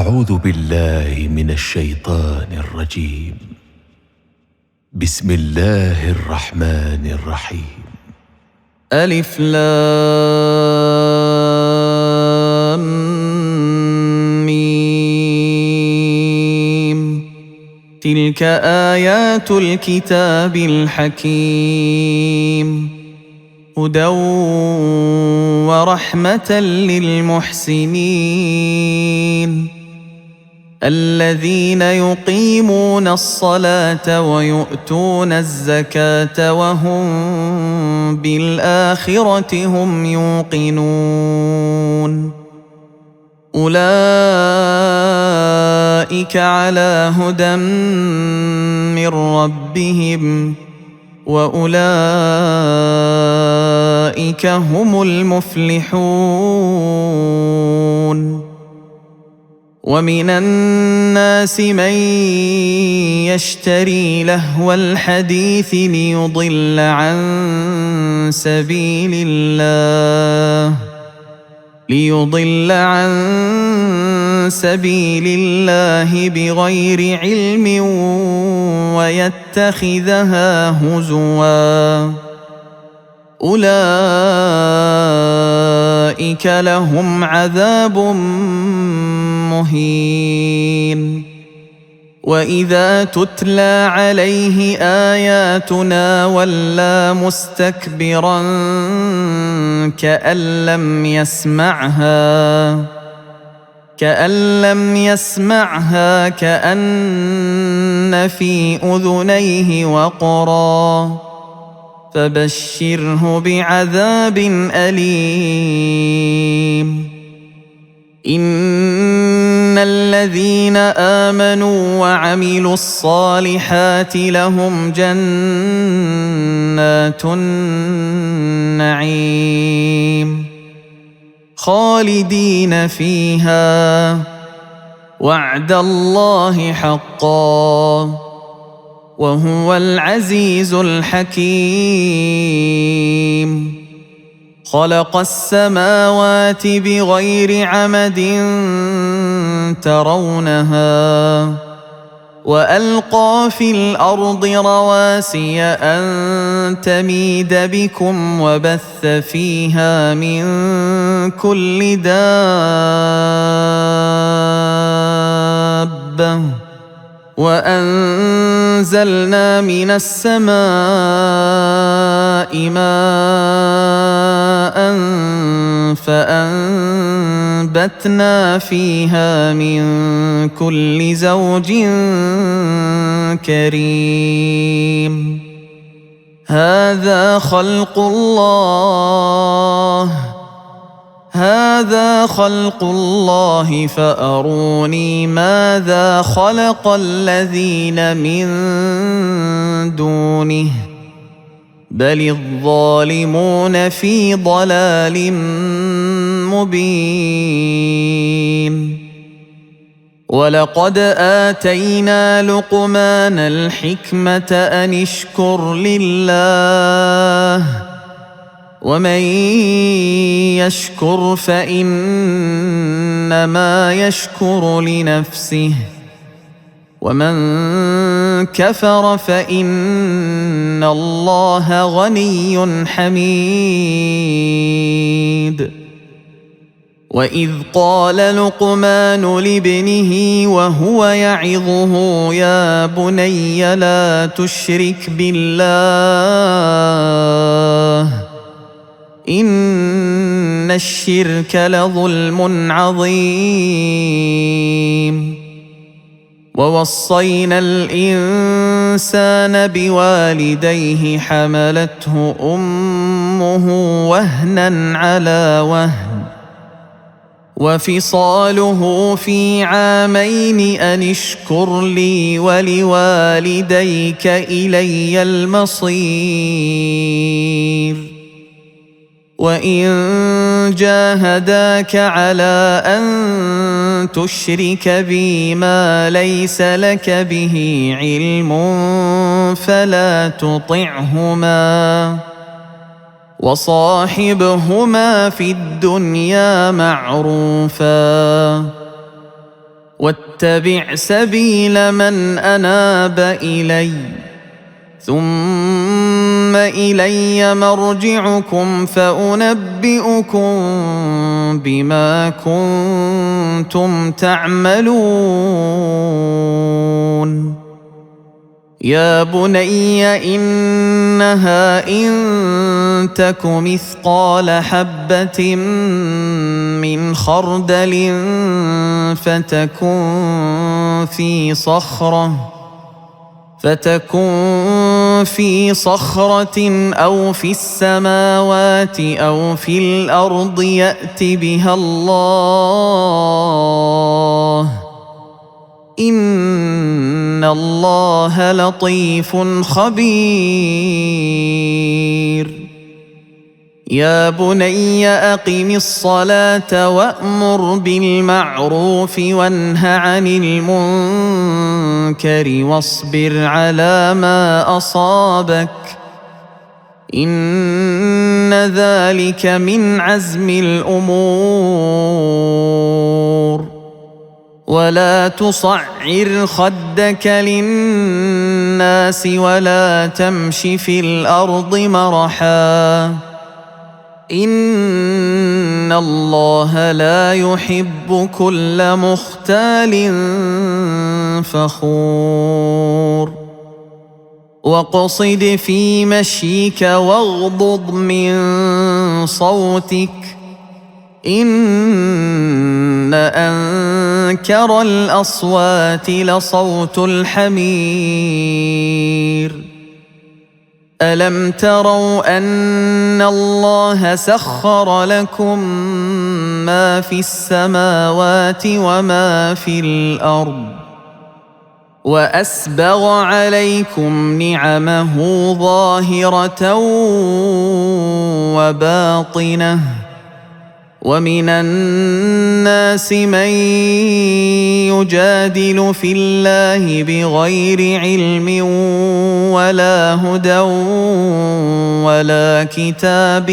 أعوذ بالله من الشيطان الرجيم. بسم الله الرحمن الرحيم. ألف لام ميم. تلك آيات الكتاب الحكيم، هدى ورحمة للمحسنين الذين يقيمون الصلاة ويؤتون الزكاة وهم بالآخرة هم يوقنون. أولئك على هدى من ربهم وأولئك هم المفلحون. ومن الناس من يشتري لهو الحديث ليضل عن سبيل الله بغير علم ويتخذها هزوا. أولئك لهم عذاب مهين. وإذا تتلى عليه آياتنا ولى مستكبرا كأن لم يسمعها كأن في أذنيه وقرا فبشره بعذاب أليم. إن الذين آمنوا وعملوا الصالحات لهم جنات النعيم خالدين فيها، وعد الله حقا وهو العزيز الحكيم. خلق السماوات بغير عمد ترونها وألقى في الأرض رواسي أن تميد بكم وبث فيها من كل دابة وأنزلنا من السماء ماء فأنبتنا فيها من كل زوج كريم. هذا خلق الله فأروني ماذا خلق الذين من دونه بل الظالمون في ضلال مبين. ولقد آتينا لقمان الحكمة أن اشكر لله ومن يشكر فإنما يشكر لنفسه ومن كفر فإن الله غني حميد. وإذ قال لقمان لابنه وهو يعظه يا بني لا تشرك بالله إن الشرك لظلم عظيم. ووصينا الإنسان بوالديه حملته أمه وهنا على وهن وفصاله في عامين أن اشكر لي ولوالديك إلي المصير. وإن جاهداك على أن تشرك بي ما ليس لك به علم فلا تطعهما وصاحبهما في الدنيا معروفا واتبع سبيل من أناب إلي ثم إلي مرجعكم فأنبئكم بما كنتم تعملون يا بني إنها إن تك مثقال حبة من خردل فتكن في صخرة أو في السماوات أو في الأرض يأت بها الله إن الله لطيف خبير يا بني أقم الصلاة وأمر بالمعروف وانه عن المنكر واصبر على ما أصابك إن ذلك من عزم الأمور ولا تصعر خدك للناس ولا تمش في الأرض مرحا إن الله لا يحب كل مختال فخور واقصد في مشيك واغضض من صوتك إن أنكر الأصوات لصوت الحمير ألم تروا أن الله سخر لكم ما في السماوات وما في الأرض وأسبغ عليكم نعمه ظاهرة وباطنة ومن الناس من يجادل في الله بغير علم ولا هدى ولا كتاب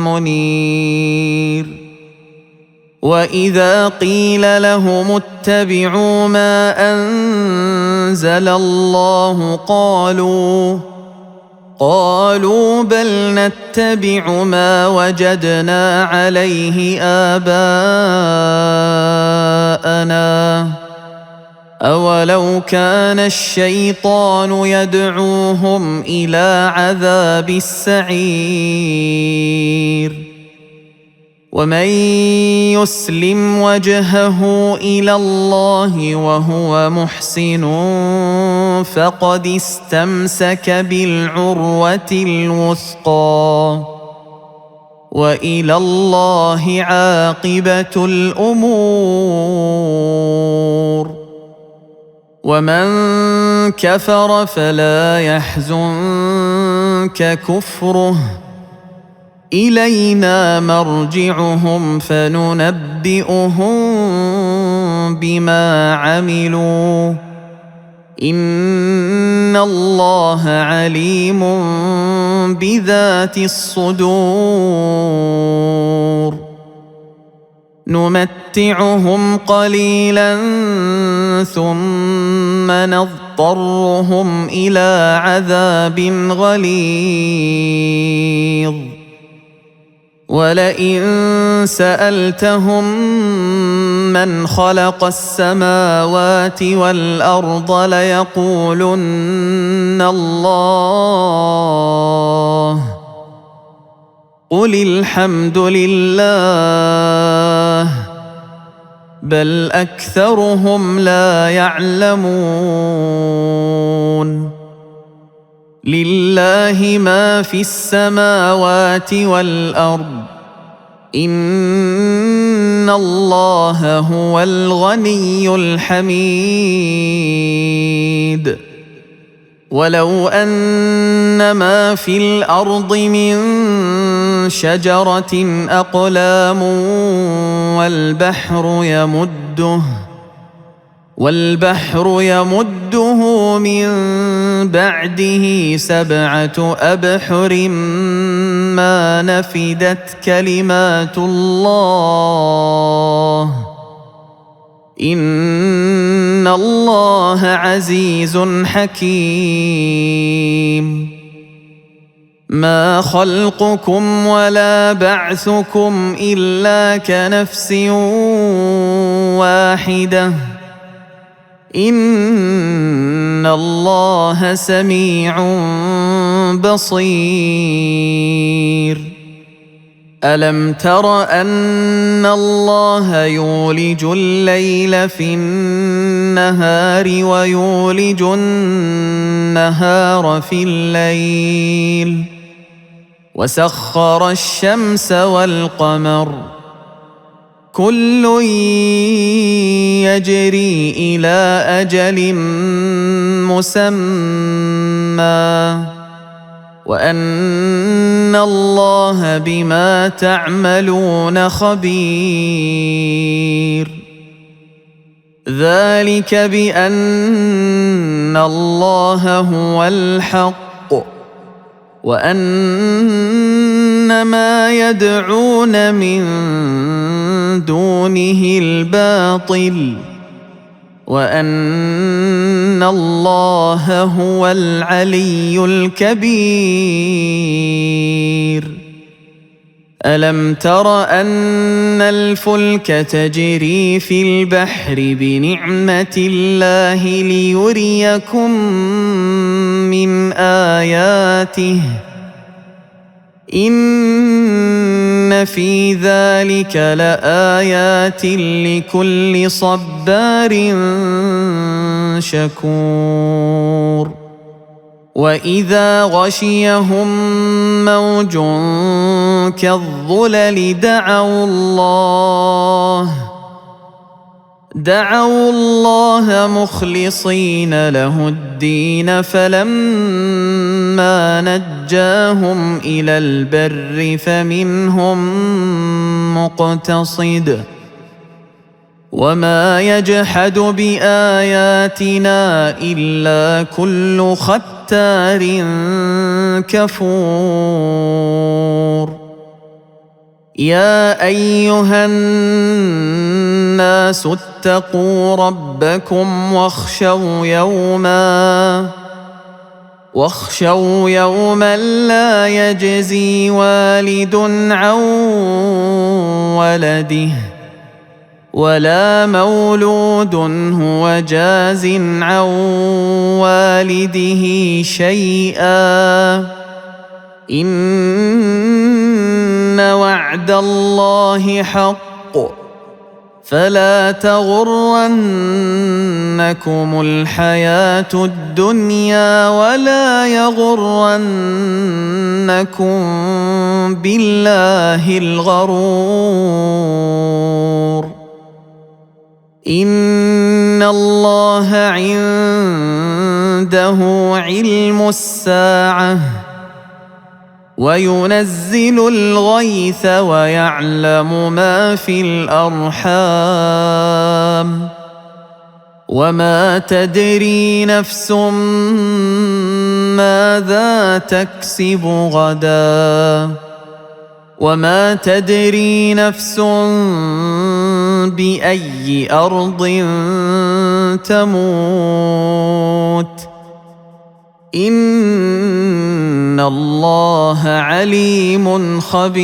منير وإذا قيل لهم اتبعوا ما أنزل الله قالوا بل نتبع ما وجدنا عليه آباءنا أولو كان الشيطان يدعوهم إلى عذاب السعير ومن يسلم وجهه إلى الله وهو محسن فقد استمسك بالعروة الوثقى وإلى الله عاقبة الأمور ومن كفر فلا يحزنك كفره إلينا مرجعهم فننبئهم بما عملوا إن الله عليم بذات الصدور نمتعهم قليلا ثم نضطرهم إلى عذاب غليظ ولئن سألتهم من خلق السماوات والأرض ليقولن الله قل الحمد لله بل أكثرهم لا يعلمون لله ما في السماوات والأرض إن الله هو الغني الحميد ولو أن ما في الأرض من شجرة أقلام والبحر يمده من بعده 7 أبحر ما نفدت كلمات الله إن الله عزيز حكيم. ما خلقكم ولا بعثكم إلا كنفس واحدة إن الله سميع بصير. ألم تر أن الله يولج الليل في النهار ويولج النهار في الليل وسخر الشمس والقمر كل يجري إلى أجل مسمى وأن الله بما تعملون خبير. ذلك بأن الله هو الحق وأن ما يدعون من دونه الباطل وأن الله هو العلي الكبير. ألم تر أن الفلك تجري في البحر بنعمة الله ليريكم من آياته إن في ذلك لآيات لكل صبار شكور. وإذا غشيهم موج كالظلل دعوا الله مخلصين له الدين فلما نجاهم إلى البر فمنهم مقتصد وما يجحد بآياتنا إلا كل ختار كفور. يا أيها الناس اتقوا ربكم واخشوا يوما لا يجزي والد عن ولده ولا مولود هو جاز عن والده شيئا إن وعد الله حق فلا تغرنكم الحياة الدنيا ولا يغرنكم بالله الغرور. إن الله عنده علم الساعة وينزل الغيث ويعلم ما في الأرحام وما تدري نفس ماذا تكسب غدا وما تدري نفس بأي أرض تموت إن الله عليم خبير.